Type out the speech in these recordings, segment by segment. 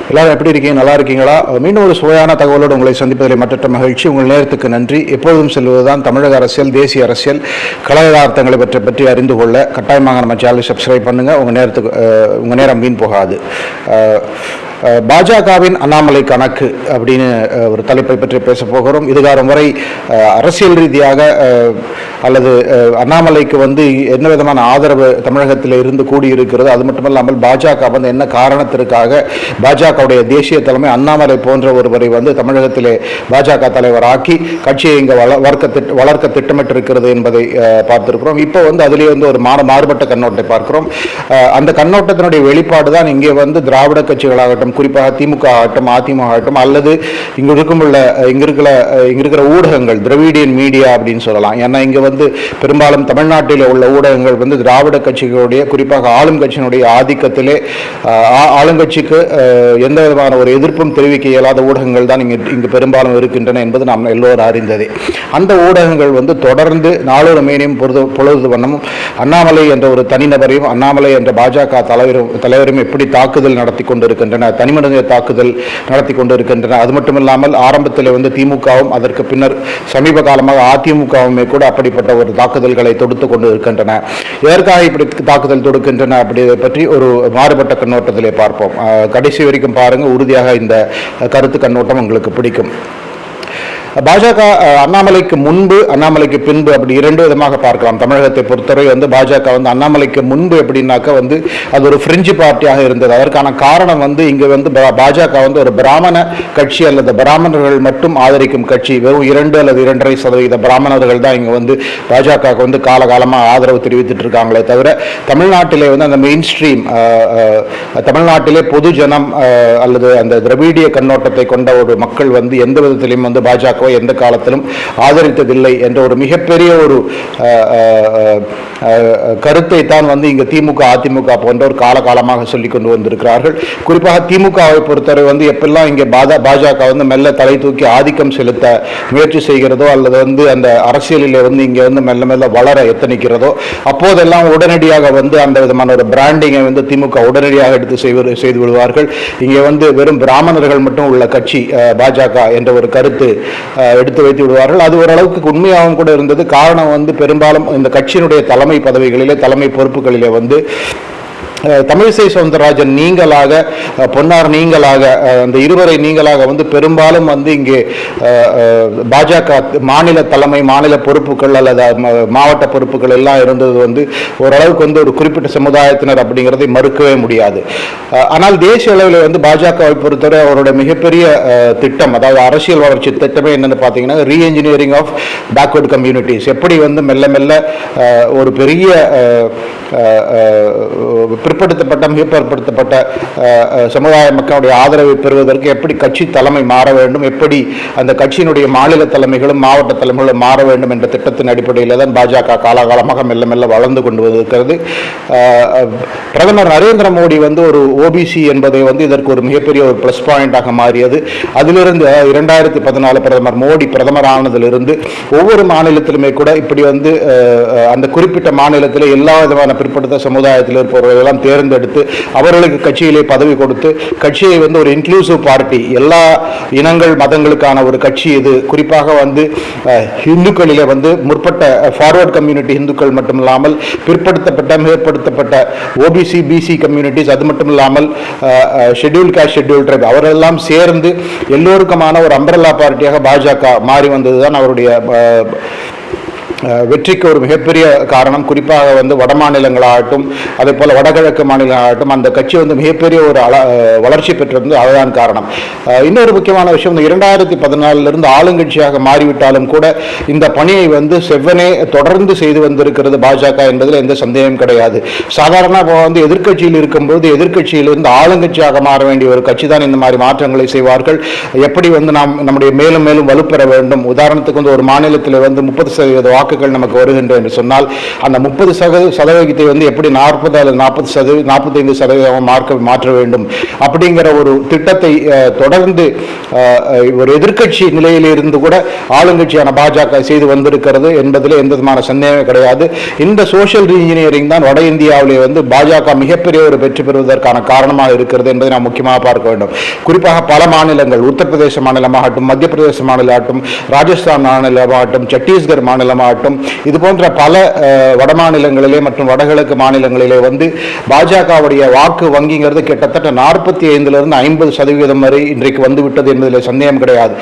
எல்லாரும் எப்படி இருக்கீங்க? நல்லா இருக்கீங்களா? மீண்டும் ஒரு சுவையான தகவலோடு உங்களை சந்திப்பதில் மற்ற மகிழ்ச்சி. உங்கள் நேரத்துக்கு நன்றி. எப்பொழுதும் செல்வதுதான் தமிழக அரசியல், தேசிய அரசியல், கல யதார்த்தங்களை பற்றி அறிந்து கொள்ள கட்டாயமாக நம்ம சேனலை சப்ஸ்கிரைப் பண்ணுங்கள். உங்கள் நேரம் வீண் போகாது. பாஜகவின் அண்ணாமலை கணக்கு அப்படின்னு ஒரு தலைப்பை பற்றி பேச போகிறோம். இதுகாரம் வரை அரசியல் ரீதியாக அல்லது அண்ணாமலைக்கு என்ன விதமான ஆதரவு தமிழகத்தில் இருந்து கூடியிருக்கிறது, அது மட்டுமல்லாமல் பாஜக என்ன காரணத்திற்காக பாஜகவுடைய தேசிய தலைமை அண்ணாமலை போன்ற ஒருவரை தமிழகத்திலே பாஜக தலைவராக்கி கட்சியை இங்கே வளர்க்க திட்டமிட்டிருக்கிறது என்பதை பார்த்திருக்கிறோம். இப்போ அதிலே ஒரு மாறுபட்ட கண்ணோட்டத்தை பார்க்கிறோம். அந்த கண்ணோட்டத்தினுடைய வெளிப்பாடு தான் இங்கே திராவிட கட்சிகளாகட்டும், குறிப்பாக திமுக ஆகட்டும், அதிமுக ஆகட்டும், அல்லது இங்க இருக்கிற ஊடகங்கள், திராவிடியன் மீடியா அப்படின்னு சொல்லலாம். ஏன்னா இங்க பெரும்பாலும் தமிழ்நாட்டில் உள்ள ஊடகங்கள் திராவிட கட்சிகளுடைய, குறிப்பாக ஆளும் கட்சியினுடைய ஆதிக்கத்திலே ஆளுங்கட்சிக்கு எந்த விதமான ஒரு எதிர்ப்பும் தெரிவிக்க இயலாத ஊடகங்கள் தான் இங்கு பெரும்பாலும் இருக்கின்றன என்பது நாம் எல்லோரும் அறிந்ததே. அந்த ஊடகங்கள் தொடர்ந்து நாளொரு மேனியும் பொழுது வண்ணமும் அண்ணாமலை என்ற ஒரு தனிநபரையும், அண்ணாமலை என்ற பாஜக தலைவரையும் எப்படி தாக்குதல் நடத்தி கொண்டிருக்கின்றன, தனிமனித தாக்குதல் நடத்தி கொண்டிருக்கின்றன. அது மட்டுமில்லாமல் ஆரம்பத்தில் திமுகவும் அதற்கு பின்னர் சமீப காலமாக அதிமுகவுமே கூட அப்படிப்பட்ட ஒரு தாக்குதல்களை தொடுத்து கொண்டு இருக்கின்றன. எதற்காக இப்படி தாக்குதல் தொடுக்கின்றன அப்படி பற்றி ஒரு மாறுபட்ட கண்ணோட்டத்திலே பார்ப்போம். கடைசி வரைக்கும் பாருங்க, உறுதியாக இந்த கருத்து கண்ணோட்டம் உங்களுக்கு பிடிக்கும். பாஜக அண்ணாமலைக்கு முன்பு, அண்ணாமலைக்கு பின்பு அப்படி இரண்டு விதமாக பார்க்கலாம். தமிழகத்தை பொறுத்தவரை பாஜக அண்ணாமலைக்கு முன்பு எப்படின்னாக்க அது ஒரு பிரெஞ்சு பார்ட்டியாக இருந்தது. அதற்கான காரணம் இங்க பாஜக ஒரு பிராமண கட்சி அல்லது பிராமணர்கள் மட்டும் ஆதரிக்கும் கட்சி. வெறும் 2 அல்லது 2.5% பிராமணர்கள் தான் இங்க பாஜக காலகாலமாக ஆதரவு தெரிவித்துட்டு இருக்காங்களே தவிர, தமிழ்நாட்டிலே அந்த மெயின் ஸ்ட்ரீம், தமிழ்நாட்டிலே பொது ஜனம் அல்லது அந்த திராவிடிய கண்ணோட்டத்தை கொண்ட ஒரு மக்கள் எந்த விதத்திலையும் பாஜக எந்த காலத்திலும் ஆதரித்ததில்லை என்ற ஒரு மிகப்பெரிய ஒரு கருத்தை தான் இங்க திமுக, அதிமுக போன்ற ஒரு காலகாலமாக சொல்லிக் கொண்டு வந்திருக்கிறார்கள். குறிப்பாக திமுகவை பொறுத்தவரை எப்பெல்லாம் இங்கே பாஜக மெல்ல தலை தூக்கி ஆதிக்கம் செலுத்த முயற்சி செய்கிறதோ, அல்லது அந்த அரசியலில் இங்கே மெல்ல மெல்ல வளர எத்தனிக்கிறதோ, அப்போதெல்லாம் உடனடியாக அந்த விதமான ஒரு பிராண்டிங்கை திமுக உடனடியாக எடுத்து செய்து விடுவார்கள். இங்கே வெறும் பிராமணர்கள் மட்டும் உள்ள கட்சி பாஜக என்ற ஒரு கருத்து எடுத்து வைத்து விடுவார்கள். அது ஓரளவுக்கு உண்மையாகவும் கூட இருந்தது. காரணம் பெரும்பாலும் இந்த கட்சியினுடைய தலைமை பதவிகளிலே, தலைமை பொறுப்புகளிலே தமிழிசை சவுந்தரராஜன் நீங்களாக, பொன்னார் நீங்களாக, அந்த இருவரை நீங்களாக பெரும்பாலும் இங்கே பாஜக மாநில தலைமை, மாநில பொறுப்புகள் அல்லது மாவட்ட பொறுப்புகள் எல்லாம் இருந்தது ஓரளவுக்கு ஒரு குறிப்பிட்ட சமுதாயத்தினர் அப்படிங்கிறதை மறுக்கவே முடியாது. ஆனால் தேசிய அளவில் பாஜகவை பொறுத்தவரை அவருடைய மிகப்பெரிய திட்டம், அதாவது அரசியல் வளர்ச்சி திட்டமே என்னன்னு பார்த்தீங்கன்னா, ரீஎன்ஜினியரிங் ஆஃப் பேக்வர்ட் கம்யூனிட்டிஸ். எப்படி மெல்ல மெல்ல ஒரு பெரிய பிற்படுத்தப்பட்ட, மிக பிற்படுத்தப்பட்ட சமுதாய மக்களுடைய ஆதரவை பெறுவதற்கு எப்படி கட்சி தலைமை மாற வேண்டும், எப்படி அந்த கட்சியினுடைய மாநில தலைமைகளும் மாவட்ட தலைமைகளும் மாற வேண்டும் என்ற திட்டத்தின் அடிப்படையில் தான் பாஜக காலகாலமாக மெல்ல மெல்ல வளர்ந்து கொண்டு வந்திருக்கிறது. பிரதமர் நரேந்திர மோடி ஒரு ஓபிசி என்பதை இதற்கு ஒரு மிகப்பெரிய ஒரு பிளஸ் பாயிண்டாக மாறியது. அதிலிருந்து 2014 பிரதமர் மோடி பிரதமர் ஆனதிலிருந்து ஒவ்வொரு மாநிலத்திலுமே கூட இப்படி அந்த குறிப்பிட்ட மாநிலத்தில் எல்லா விதமான பிற்படுத்த சமுதாயத்தில் இருப்பவர்களெல்லாம் தேர்ந்தெடுத்து அவர்களுக்கு கட்சியிலே பதவி கொடுத்து கட்சியை ஒரு இன்க்ளூசிவ் பார்ட்டி, எல்லா இனங்கள் மதங்களுக்கான ஒரு கட்சி இது. குறிப்பாக இந்துக்களிலே முற்பட்ட ஃபார்வர்ட் கம்யூனிட்டி இந்துக்கள் மட்டுமில்லாமல் பிற்படுத்தப்பட்ட, மேற்படுத்தப்பட்ட ஓபிசி, பிசி கம்யூனிட்டிஸ், அது மட்டும் இல்லாமல் ஷெட்யூல் காஸ்ட், ஷெட்யூல் ட்ரைப் அவரெல்லாம் சேர்ந்து எல்லோருக்குமான ஒரு அம்பரல்லா பார்ட்டியாக பாஜக மாறி வந்ததுதான் அவருடைய வெற்றிக்கு ஒரு மிகப்பெரிய காரணம். குறிப்பாக வட மாநிலங்களாகட்டும், அதே போல வடகிழக்கு மாநிலங்களாகட்டும், அந்த கட்சி மிகப்பெரிய ஒரு வளர்ச்சி பெற்றிருந்து அதுதான் காரணம். இன்னொரு முக்கியமான விஷயம், 2014 ஆளுங்கட்சியாக மாறிவிட்டாலும் கூட இந்த பணியை செவ்வனே தொடர்ந்து செய்து வந்திருக்கிறது பாஜக என்பதில் எந்த சந்தேகம் கிடையாது. சாதாரண எதிர்கட்சியில் இருக்கும்போது எதிர்கட்சியிலிருந்து ஆளுங்கட்சியாக மாற வேண்டிய ஒரு கட்சி தான் இந்த மாதிரி மாற்றங்களை செய்வார்கள். எப்படி நாம் நம்முடைய மேலும் மேலும் வலுப்பெற வேண்டும். உதாரணத்துக்கு ஒரு மாநிலத்தில் 30% வாக்குகள் நமக்கு வருகின்றன என்று சொன்னால் அந்த 30% வந்து எப்படி 40 அல்லது 45% மாற்ற வேண்டும் அப்படிங்கிற ஒரு திட்டத்தை தொடர்ந்து ஒரு எதிர்க்கட்சி நிலையில் இருந்து கூட ஆளுங்கட்சியான பாஜக செய்து வந்திருக்கிறது என்பதில் எந்த விதமான சந்தேகமே கிடையாது. இந்த சோஷியல் இன்ஜினியரிங் தான் வட இந்தியாவிலே வந்து பாஜக மிகப்பெரிய ஒரு வெற்றி பெறுவதற்கான காரணமாக இருக்கிறது என்பதை நாம் முக்கியமாக பார்க்க வேண்டும். குறிப்பாக பல மாநிலங்கள், உத்தரப்பிரதேச மாநிலமாகட்டும், மத்திய பிரதேச மாநிலமாகட்டும், ராஜஸ்தான் மாநிலமாகட்டும், சத்தீஸ்கர் மாநிலமாகட்டும், இது போன்ற பல வட மாநிலங்களிலே மற்றும் வடகிழக்கு மாநிலங்களிலே வந்து பாஜகவுடைய வாக்கு வங்கிங்கிறது கிட்டத்தட்ட 45% 50% வரை இன்றைக்கு வந்துவிட்டது என்பதில் சந்தேகம் கிடையாது.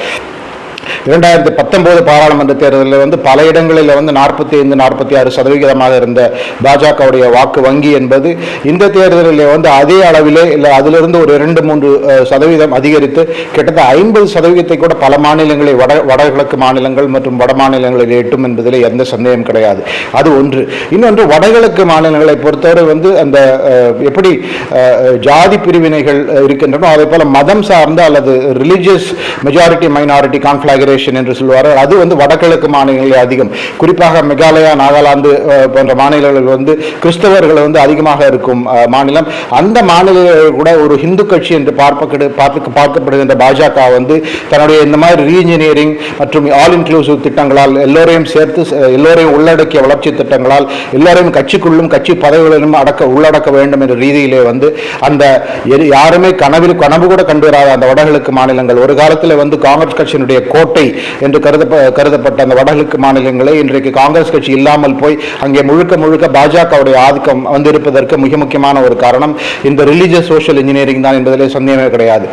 2019 பாராளுமன்ற தேர்தலில் வந்து பல இடங்களில் வந்து 45-46% இருந்த பாஜகவுடைய வாக்கு வங்கி என்பது இந்த தேர்தலில் வந்து அதே அளவிலே இல்லை அதிலிருந்து ஒரு 2-3% அதிகரித்து கிட்டத்தட்ட 50% கூட பல மாநிலங்களில் வடகிழக்கு மாநிலங்கள் மற்றும் வட மாநிலங்களில் எட்டும் என்பதில் எந்த சந்தேகம் கிடையாது. அது ஒன்று. இன்னொன்று, வடகிழக்கு மாநிலங்களை பொறுத்தவரை வந்து அந்த எப்படி ஜாதி பிரிவினைகள் இருக்கின்றனோ அதே போல மதம் சார்ந்த அல்லது ரிலிஜியஸ் மெஜாரிட்டி மைனாரிட்டி கான்ஃபிளாகரேஷன் என்று சொல்வார்கள். அது வந்து வடகிழக்கு மாநிலங்களில் அதிகம். குறிப்பாக மேகாலயா, நாகாலாந்து போன்ற மாநிலங்கள் வந்து கிறிஸ்தவர்கள் வந்து அதிகமாக இருக்கும் மாநிலம். அந்த மாநிலங்களில் கூட ஒரு இந்து கட்சி என்று பார்க்கப்படுகின்ற பாஜக வந்து தன்னுடைய இந்த மாதிரி ரீஇன்ஜினியரிங் மற்றும் ஆல் இன்க்ளூசிவ் திட்டங்களால் எல்லோரையும் சேர்த்து எல்லோரையும் உள்ளடக்கிய வளர்ச்சி திட்டங்களால் எல்லோரையும் கட்சிக்குள்ளும் கட்சி பதவிகளிலும் உள்ளடக்க வேண்டும் என்ற ரீதியிலே வந்து அந்த யாருமே கனவு கூட கண்டு வராத அந்த வடகிழக்கு மாநிலங்கள் ஒரு காலத்தில் வந்து காங்கிரஸ் கட்சியினுடைய கோட்டை என்று கருதப்பட்ட அந்த வடகிழக்கு மாநிலங்களை இன்றைக்கு காங்கிரஸ் கட்சி இல்லாமல் போய் அங்கே முழுக்க பாஜகவுடைய ஆதிக்கம் வந்திருப்பதற்கு மிக முக்கியமான ஒரு காரணம் இந்த ரிலீஜியஸ் சோஷியல் இன்ஜினியரிங் தான் என்பதிலே சந்தேகமே கிடையாது.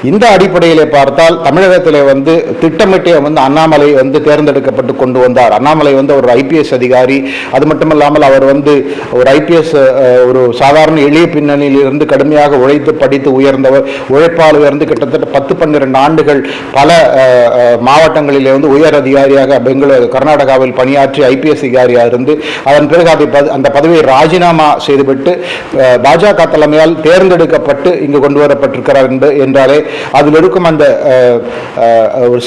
இந்த அடிப்படையிலே பார்த்தால் தமிழகத்திலே வந்து திட்டமிட்டே வந்து அண்ணாமலை வந்து தேர்ந்தெடுக்கப்பட்டு கொண்டு வந்தார். அண்ணாமலை வந்து ஒரு ஐபிஎஸ் அதிகாரி. அது மட்டுமல்லாமல் அவர் வந்து ஒரு ஐபிஎஸ் ஒரு சாதாரண எளிய பின்னணியில் இருந்து கடுமையாக உழைத்து படித்து உயர்ந்தவர். உழைப்பால் உயர்ந்து கிட்டத்தட்ட 10-12 ஆண்டுகள் பல மாவட்டங்களிலே வந்து உயர் அதிகாரியாக கர்நாடகாவில் பணியாற்றி ஐபிஎஸ் அதிகாரியாக இருந்து அதன் பிறகு அந்த பதவியை ராஜினாமா செய்துவிட்டு பாஜக தலைமையால் தேர்ந்தெடுக்கப்பட்டு இங்கு கொண்டு வரப்பட்டிருக்கிறார் என்றாலே அதில் இருக்கும் அந்த ஒரு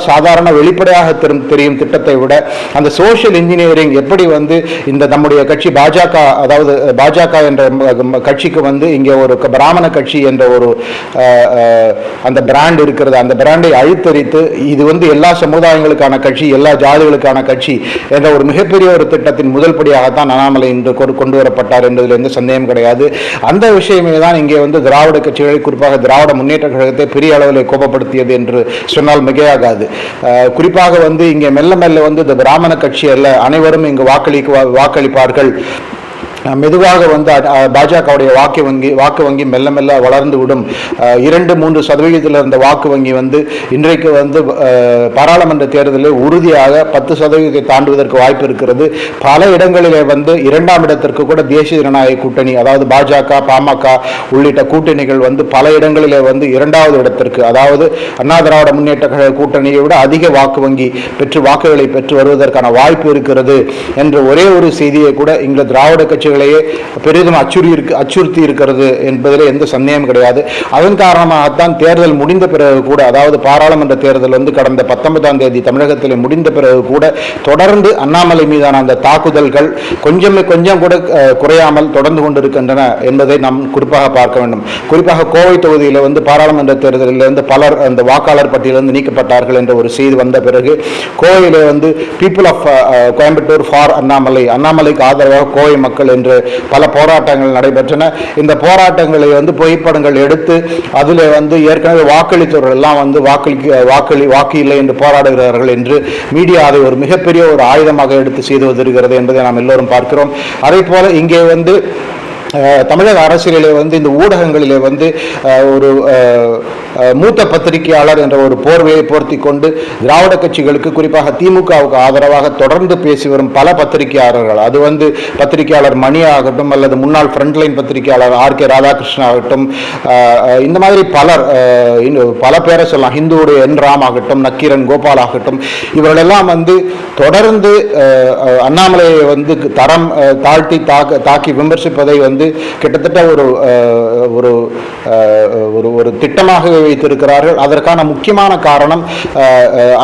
சாதாரண வெளிப்படையாக தெரியும் திட்டத்தை விட அந்த சோஷியல் இன்ஜினியரிங் எப்படி வந்து இந்த நம்முடைய கட்சி பாஜக, அதாவது பாஜக என்ற கட்சிக்கு வந்து இங்கே ஒரு பிராமண கட்சி என்ற ஒரு அந்த பிராண்ட் இருக்கிறது. அந்த பிராண்டை அழித்தறித்து இது வந்து எல்லா சமுதாயங்களுக்கான கட்சி, எல்லா ஜாதிகளுக்கான கட்சி என்ற ஒரு மிகப்பெரிய ஒரு திட்டத்தின் முதல் படியாகத்தான் அண்ணாமலை இன்று கொண்டு வரப்பட்டார் என்பதில் எந்த சந்தேகம் கிடையாது. அந்த விஷயமே தான் இங்கே வந்து திராவிட கட்சிகளை, குறிப்பாக திராவிட முன்னேற்ற கழகத்தை பெரிய அளவில் கோபப்படுத்தியது என்று சொன்னால் மிகையாகாது. குறிப்பாக வந்து இங்கே மெல்ல வந்து இந்த பிராமண கட்சி அல்ல, அனைவரும் இங்கு வாக்களிப்பார்கள், மெதுவாக வந்து பாஜகவுடைய வாக்கு வங்கி மெல்ல வளர்ந்து விடும். 2-3% இருந்த வாக்கு வங்கி வந்து இன்றைக்கு வந்து பாராளுமன்ற தேர்தலில் உறுதியாக 10% தாண்டுவதற்கு வாய்ப்பு இருக்கிறது. பல இடங்களிலே வந்து 2ஆம் இடத்திற்கு கூட தேசிய ஜனநாயக கூட்டணி, அதாவது பாஜக, பாமக உள்ளிட்ட கூட்டணிகள் வந்து பல இடங்களிலே வந்து 2வது இடத்திற்கு, அதாவது அண்ணா திராவிட முன்னேற்ற கழக கூட்டணியை விட அதிக வாக்கு வங்கி வாக்குகளை பெற்று வருவதற்கான வாய்ப்பு இருக்கிறது என்ற ஒரே ஒரு செய்தியை கூட இங்கு திராவிட கட்சி பெரிதும் அச்சுறுத்தி இருக்கிறது என்பதில் எந்த சந்தேகம் கிடையாது. அதன் காரணமாகத்தான் தேர்தல் முடிந்த பிறகு கூட, அதாவது பாராளுமன்ற தேர்தல் வந்து கடந்த 19ஆம் தேதி தமிழகத்தில் முடிந்த பிறகு கூட தொடர்ந்து அண்ணாமலை மீதான அந்த தாக்குதல்கள் கொஞ்சம் கூட குறையாமல் தொடர்ந்து கொண்டிருக்கின்றன என்பதை நாம் குறிப்பாக பார்க்க வேண்டும். குறிப்பாக கோவை தொகுதியில் வந்து பாராளுமன்ற தேர்தலில் வந்து பலர் அந்த வாக்காளர் பட்டியலிருந்து நீக்கப்பட்டார்கள் என்ற ஒரு செய்தி வந்த பிறகு கோவையிலே வந்து பீப்புள் ஆஃப் கோயம்புத்தூர் ஃபார் அண்ணாமலைக்கு ஆதரவாக கோவை மக்கள் என்று பல போராட்டங்கள் நடைபெற்றன. இந்த போராட்டங்களை வந்து புகைப்படங்கள் எடுத்து அதில் வந்து ஏற்கனவே வாக்களித்தவர்கள் எல்லாம் வந்து வாக்கு இல்லை என்று போராடுகிறார்கள் என்று மீடியா அதை ஒரு மிகப்பெரிய ஒரு ஆயுதமாக எடுத்து செய்து வருகிறது என்பதை நாம் எல்லோரும் பார்க்கிறோம். அதே போல இங்கே வந்து தமிழக அரசியலிலே வந்து இந்த ஊடகங்களிலே வந்து ஒரு மூத்த பத்திரிகையாளர் என்ற ஒரு போர்வையை போர்த்தி கொண்டு திராவிட கட்சிகளுக்கு, குறிப்பாக திமுகவுக்கு ஆதரவாக தொடர்ந்து பேசி வரும் பல பத்திரிகையாளர்கள், அது வந்து பத்திரிகையாளர் மணி ஆகட்டும் அல்லது முன்னாள் ஃப்ரண்ட்லைன் பத்திரிகையாளர் ஆர்.கே. ராதாகிருஷ்ணன் ஆகட்டும், இந்த மாதிரி பல பேரை சொல்லலாம், ஹிந்துவுடைய என் ராம் ஆகட்டும், நக்கீரன் கோபால் ஆகட்டும், இவர்களெல்லாம் வந்து தொடர்ந்து அண்ணாமலையை வந்து தரம் தாழ்த்தி தாக்கி விமர்சிப்பதை வந்து கிட்டத்தட்ட ஒரு ஒரு ஒரு திட்டமாகவே வைத்திருக்கிறார்கள். அதற்கான முக்கியமான காரணம்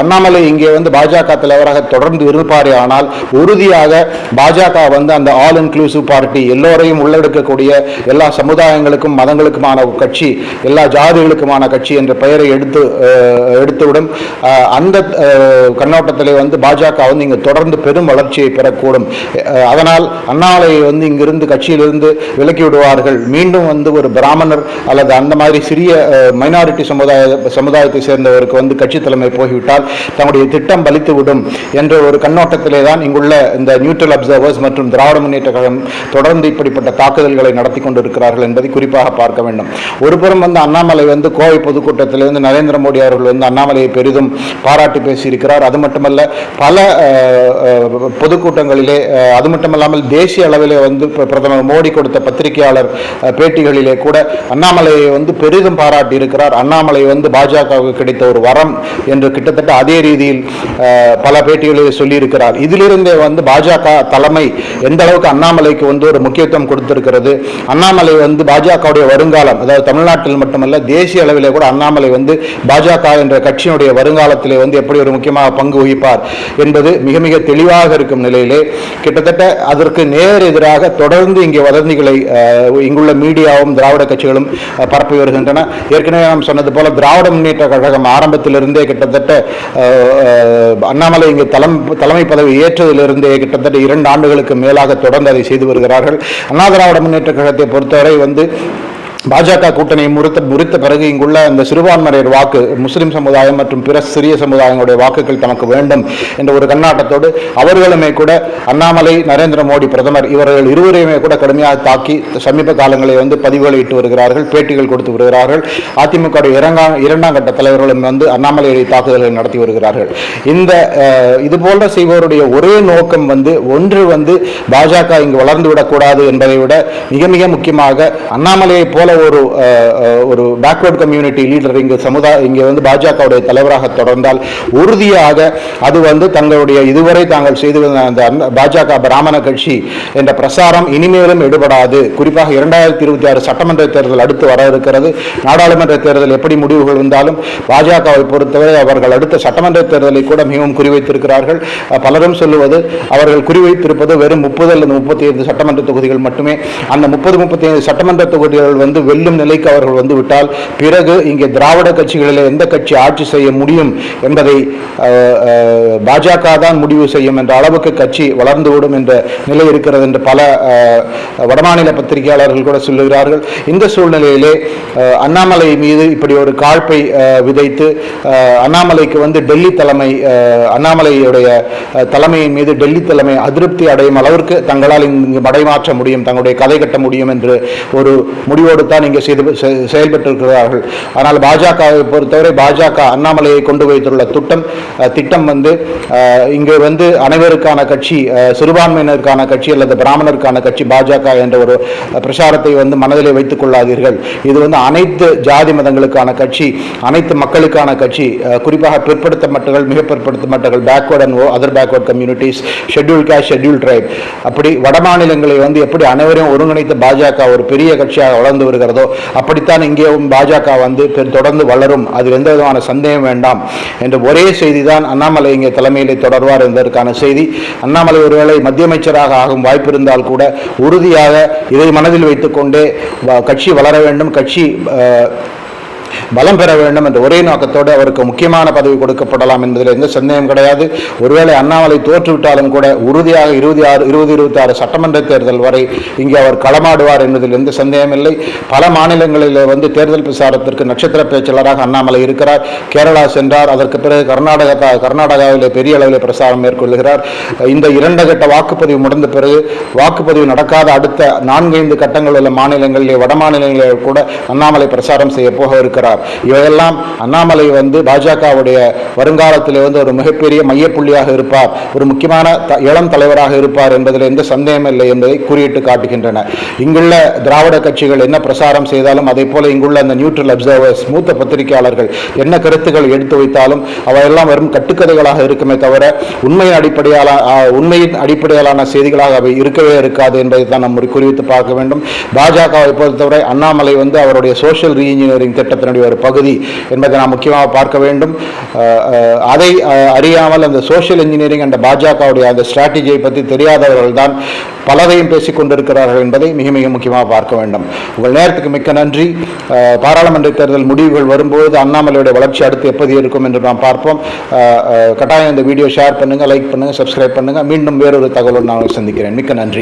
அண்ணாமலை இங்கே வந்து பாஜக தலைவராக தொடர்ந்து இருப்பாரே ஆனால் உறுதியாக பாஜக வந்து அந்த ஆல் இன்க்ளூசிவ் பார்ட்டி, எல்லோரையும் உள்ளடக்கக்கூடிய எல்லா சமுதாயங்களுக்கும் மதங்களுக்குமான கட்சி, எல்லா ஜாதிகளுக்குமான கட்சி என்ற பெயரை எடுத்துவிடும். அந்த கண்ணோட்டத்திலே வந்து பாஜக வந்து இங்கு தொடர்ந்து பெரும் வளர்ச்சியை பெறக்கூடும். அதனால் அண்ணாமலையை வந்து இங்கிருந்து கட்சியிலிருந்து விலக்கி விடுவார்கள். மீண்டும் வந்து ஒரு பிராமணர் அல்லது அந்த மாதிரி சிறிய மைனாரிட்டி சமுதாயத்தை சேர்ந்தவருக்கு வந்து கட்சி தலைமை போய்விட்டால் தன்னுடைய திட்டம் பலித்துவிடும் என்ற ஒரு கண்ணோட்டத்திலே தான் இங்குள்ள இந்த நியூட்ரல் அப்சர்வர்ஸ் மற்றும் திராவிட முன்னேற்ற கழகம் தொடர்ந்து இப்படிப்பட்ட தாக்குதல்களை நடத்தி கொண்டிருக்கிறார்கள் என்பதை குறிப்பாக பார்க்க வேண்டும். ஒருபுறம் வந்து அண்ணாமலை வந்து கோவை பொதுக்கூட்டத்திலிருந்து நரேந்திர மோடி அவர்கள் வந்து அண்ணாமலையை பெரிதும் பாராட்டி பேசியிருக்கிறார். அது மட்டுமல்ல, பல பொதுக்கூட்டங்களிலே, அது மட்டுமல்லாமல் தேசிய அளவிலே வந்து பிரதமர் மோடி கொடுத்த பத்திரிகையாளர் பேட்டிகளிலே கூட அண்ணாமலையை வந்து பெரிதும் பாராட்டி இருக்கிறார். அண்ணாமலை வந்து பாஜகவுக்கு கிடைத்த ஒரு வரம் என்று கிட்டத்தட்ட அதே ரீதியில் பல பேட்டிகளில் சொல்லியிருக்கிறார். இதிலிருந்தே வந்து பாஜக தலைமை எந்த அளவுக்கு அண்ணாமலைக்கு வந்து ஒரு முக்கியத்துவம் கொடுத்திருக்கிறது. அண்ணாமலை வந்து பாஜகவுடைய வருங்காலம், அதாவது தமிழ்நாட்டில் மட்டுமல்ல தேசிய அளவிலே கூட அண்ணாமலை வந்து பாஜக என்ற கட்சியினுடைய வருங்காலத்திலே வந்து எப்படி ஒரு முக்கியமாக பங்கு வகிப்பார் என்பது மிக மிக தெளிவாக இருக்கும் நிலையிலே கிட்டத்தட்ட அதற்கு நேர் எதிராக தொடர்ந்து இங்கே வதந்திகளை இங்குள்ள மீடியாவும் திராவிட கட்சிகளும் பரப்பி வருகின்றன. ஏற்கனவே நாம் சொன்னது போல திராவிட முன்னேற்ற கழகம் ஆரம்பத்திலிருந்தே கிட்டத்தட்ட அண்ணாமலை இங்கே தலைமை பதவி ஏற்றதிலிருந்தே கிட்டத்தட்ட 2 ஆண்டுகளுக்கு மேலாக தொடர்ந்து அதை செய்து வருகிறார்கள். அண்ணா திராவிட முன்னேற்ற கழகத்தை பொறுத்தவரை வந்து பாஜக கூட்டணியை முறித்த பிறகு இங்குள்ள இந்த சிறுபான்மையினர் வாக்கு, முஸ்லிம் சமுதாயம் மற்றும் பிற சிறிய சமுதாயங்களுடைய வாக்குகள் தமக்கு வேண்டும் என்ற ஒரு கண்ணாட்டத்தோடு அவர்களுமே கூட அண்ணாமலை, நரேந்திர மோடி பிரதமர் இவர்கள் இருவரையுமே கூட கடுமையாக தாக்கி சமீப காலங்களில் வந்து பதிவுகளை இட்டு வருகிறார்கள், பேட்டிகள் கொடுத்து வருகிறார்கள். அதிமுக இரண்டாம் கட்ட தலைவர்களும் வந்து அண்ணாமலையை தாக்குதல்களை நடத்தி வருகிறார்கள். இந்த இதுபோன்ற செய்வோருடைய ஒரே நோக்கம் வந்து ஒன்று வந்து பாஜக இங்கு வளர்ந்து விடக்கூடாது என்பதை விட மிக மிக முக்கியமாக அண்ணாமலையை போல ஒரு பேக்வர்ட் கம்யூனிட்டி லீடர் இங்கே வந்து பாஜகவுடைய தலைவராக தொடர்ந்தால் உறுதியாக அது வந்து தங்களுடைய இதுவரை தாங்கள் செய்து வந்த அந்த பாஜக பிராமண கட்சி என்ற பிரசாரம் இனிமேலும் எடுபடாது. குறிப்பாக 2026 சட்டமன்ற தேர்தல் அடுத்து வர இருக்கிறது. நாடாளுமன்ற தேர்தல் எப்படி முடிவுகள் வந்தாலும் பாஜகவை பொறுத்தவரை அவர்கள் அடுத்த சட்டமன்ற தேர்தலை கூட மிகவும் குறிவைத்திருக்கிறார்கள். பலரும் சொல்லுவது அவர்கள் குறிவைத்திருப்பது வெறும் 30 அல்லது 35 சட்டமன்ற தொகுதிகள் மட்டுமே. அந்த 30-35 சட்டமன்ற தொகுதிகள் வந்து வெல்லும் நிலைக்கு அவர்கள் வந்து விட்டால் பிறகு இங்கே திராவிட கட்சிகளில் எந்த கட்சி ஆட்சி செய்ய முடியும் என்பதை பாஜக தான் முடிவு செய்யும் என்ற அளவுக்கு கட்சி வளர்ந்துவிடும் என்ற நிலை இருக்கிறது என்று பல வடமாநில பத்திரிகையாளர்கள் கூட சொல்லுகிறார்கள். இந்த சூழ்நிலையிலே அண்ணாமலை மீது இப்படி ஒரு காழ்ப்பை விதைத்து அண்ணாமலைக்கு வந்து டெல்லி தலைமை, அண்ணாமலையுடைய தலைமையின் மீது டெல்லி தலைமை அதிருப்தி அடையும் அளவிற்கு தங்களால் இங்கு மடைமாற்ற முடியும், தங்களுடைய கதை கட்ட முடியும் என்று ஒரு முடிவோடு தான் இங்கே செயல்பட்டிருக்கிறார்கள். ஆனால் பாஜகவை பொறுத்தவரை பாஜக அண்ணாமலையை கொண்டு வைத்துள்ள திட்டம் வந்து இங்கு வந்து அனைவருக்கான கட்சி, சிறுபான்மையினருக்கான கட்சி அல்லது பிராமணருக்கான கட்சி பாஜக என்ற ஒரு பிரச்சாரத்தை வந்து மனதிலே வைத்துக் கொள்ளாதீர்கள். இது வந்து அனைத்து ஜாதி மதங்களுக்கான கட்சி, அனைத்து மக்களுக்கான கட்சி, குறிப்பாக பிற்படுத்தப்பட்டவர்கள், மிக பிற்படுத்தப்பட்டவர்கள், backward and other backward communities, schedule caste, schedule tribe, அப்படி வட மாநிலங்களை வந்து எப்படி அனைவரையும் ஒருங்கிணைத்து பாஜக ஒரு பெரிய கட்சியாக வளர்ந்து வருகிறதோ அப்படித்தான் இங்கேயும் பாஜக வந்து தொடர்ந்து வளரும், அதில் எந்த விதமான சந்தேகம் வேண்டாம் என்ற ஒரே செய்தி தான் அண்ணாமலை இங்கே தலைமையிலே தொடர்வார் என்பதற்கான செய்தி. அண்ணாமலை ஒருவேளை மத்திய அமைச்சராக ஆகும் வாய்ப்பு இருந்தால் கூட உறுதியாக இதை மனதில் வைத்துக்கொண்டே கட்சி வளர வேண்டும், கட்சி பலம் பெற வேண்டும் என்ற ஒரே நோக்கத்தோடு அவருக்கு முக்கியமான பதவி கொடுக்கப்படலாம் என்பதில் எந்த சந்தேகம் கிடையாது. ஒருவேளை அண்ணாமலை தோற்றுவிட்டாலும் கூட உறுதியாக 2026 சட்டமன்ற தேர்தல் வரை இங்கே அவர் களமாடுவார் என்பதில் எந்த சந்தேகம் இல்லை. பல மாநிலங்களில் வந்து தேர்தல் பிரச்சாரத்திற்கு நட்சத்திர பேச்சாளராக அண்ணாமலை இருக்கிறார். கேரளா சென்றார், அதற்கு பிறகு கர்நாடகாவில் பெரிய அளவில் பிரச்சாரம் மேற்கொள்கிறார். இந்த 2 கட்ட வாக்குப்பதிவு முடிந்த பிறகு வாக்குப்பதிவு நடக்காத அடுத்த 4-5 கட்டங்கள் உள்ள மாநிலங்களிலே, வட மாநிலங்களில் கூட அண்ணாமலை பிரச்சாரம் செய்ய போக இருக்கிறார். இருக்கிறார். இவையெல்லாம் அண்ணாமலை வந்து பாஜகவுடைய வருங்காலத்தில் வந்து ஒரு மிகப்பெரிய மையப்புள்ளியாக இருப்பார், ஒரு முக்கியமான இளம் தலைவராக இருப்பார் என்பதில் எந்த சந்தேகம் இல்லை என்பதை குறியிட்டு காட்டுகின்றன. இங்குள்ள திராவிட கட்சிகள் என்ன பிரசாரம் செய்தாலும், அதே போல இங்குள்ள அந்த நியூட்ரல் அப்சர்வர்ஸ், மூத்த பத்திரிகையாளர்கள் என்ன கருத்துக்கள் எடுத்து வைத்தாலும் அவையெல்லாம் வெறும் கட்டுக்கதைகளாக இருக்குமே தவிர உண்மையின் அடிப்படையிலான செய்திகளாக அவை இருக்கவே இருக்காது என்பதை தான் நாம் குறிவித்து பார்க்க வேண்டும். பாஜகவை பொறுத்தவரை அண்ணாமலை வந்து அவருடைய சோஷியல் ரீஇன்ஜினியரிங் திட்டத்தினுடைய ஒரு பகுதி என்பதை நாம் முக்கியமாக பார்க்க வேண்டும். அதை அறியாமல் அந்த சோஷியல் இன்ஜினியரிங் என்ற பாஜகவுடைய அந்த ஸ்ட்ராட்டஜியை பற்றி தெரியாதவர்கள் தான் பலரையும் பேசிக் கொண்டிருக்கிறார்கள் என்பதை மிக மிக முக்கியமாக பார்க்க வேண்டும். உங்கள் நேரத்துக்கு மிக்க நன்றி. பாராளுமன்ற தேர்தல் முடிவுகள் வரும்போது அண்ணாமலையுடைய வளர்ச்சி அடுத்து எப்படி இருக்கும் என்று நாம் பார்ப்போம். கட்டாயம் இந்த வீடியோ ஷேர் பண்ணுங்க, லைக் பண்ணுங்க, சப்ஸ்கிரைப் பண்ணுங்க. மீண்டும் வேறொரு தகவலோடு நான் சந்திக்கிறேன். மிக்க நன்றி.